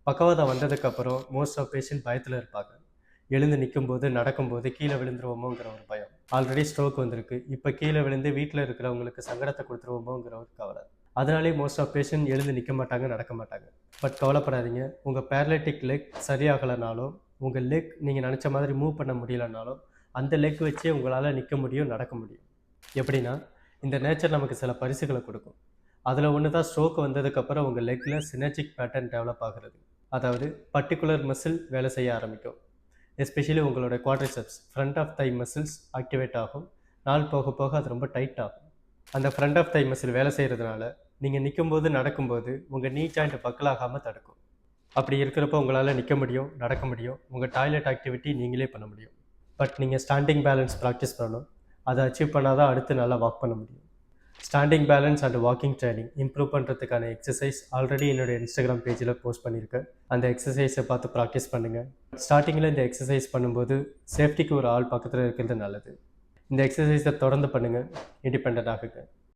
பக்கவாதம் வந்ததுக்கப்புறம் most of patient பயத்தில் இருப்பாங்க. எழுந்து நிற்கும்போது, நடக்கும்போது கீழே விழுந்துருவோமோங்கிற ஒரு பயம். ஆல்ரெடி ஸ்ட்ரோக் வந்திருக்கு. இப்போ கீழே விழுந்து வீட்டில் இருக்கிறவங்களுக்கு சங்கடத்தை கொடுத்துருவோமோங்கிற ஒரு கவலை. அதனாலேயே மோஸ்ட் ஆஃப் பேஷண்ட் எழுந்து நிற்க மாட்டாங்க, நடக்க மாட்டாங்க. பட் கவலைப்படாதீங்க. உங்கள் பேரலைட்டிக் லெக் சரியாகலைனாலும், உங்கள் லெக் நீங்கள் நினச்ச மாதிரி மூவ் பண்ண முடியலனாலும், அந்த லெக் வச்சே உங்களால் நிற்க முடியும், நடக்க முடியும். எப்படின்னா, இந்த நேச்சர் நமக்கு சில பரிசுகளை கொடுக்கும். அதில் ஒன்று தான் ஸ்ட்ரோக் வந்ததுக்கப்புறம் உங்கள் லெக்கில் சினர்ஜிக் பேட்டர்ன் டெவலப் ஆகிறது. அதாவது பர்டிகுலர் மசில் வேலை செய்ய ஆரம்பிக்கும். எஸ்பெஷலி உங்களோட quadriceps front of thigh muscles activate ஆகும். நாள் போக போக அது ரொம்ப டைட் ஆகும். அந்த ஃப்ரண்ட் ஆஃப் தை மசில் வேலை செய்கிறதுனால நீங்கள் நிற்கும்போது நடக்கும்போது உங்கள் நீ ஜாயிண்ட் பக்கலாகாமல் தடுக்கும். அப்படி இருக்கிறப்போ உங்களால் நிற்க முடியும், நடக்க முடியும், உங்கள் டாய்லெட் ஆக்டிவிட்டி நீங்களே பண்ண முடியும். பட் நீங்கள் ஸ்டாண்டிங் பேலன்ஸ் ப்ராக்டிஸ் பண்ணணும். அதை அச்சீவ் பண்ணால் தான் அடுத்து நல்லா வாக் பண்ண முடியும். Standing balance and walking training improve பண்ணுறதுக்கான எக்ஸசைஸ் ஆல்ரெடி என்னோடய இன்ஸ்டாகிராம் பேஜில் போஸ்ட் பண்ணியிருக்கேன். அந்த எக்ஸசைஸை பார்த்து ப்ராக்டிஸ் பண்ணுங்கள். ஸ்டார்டிங்கில் இந்த எக்ஸசைஸ் பண்ணும்போது சேஃப்டிக்கு ஒரு ஆள் பக்கத்தில் இருக்கிறது நல்லது. இந்த எக்ஸசைஸை தொடர்ந்து பண்ணுங்கள். இண்டிபெண்டன்ட் ஆகுங்க.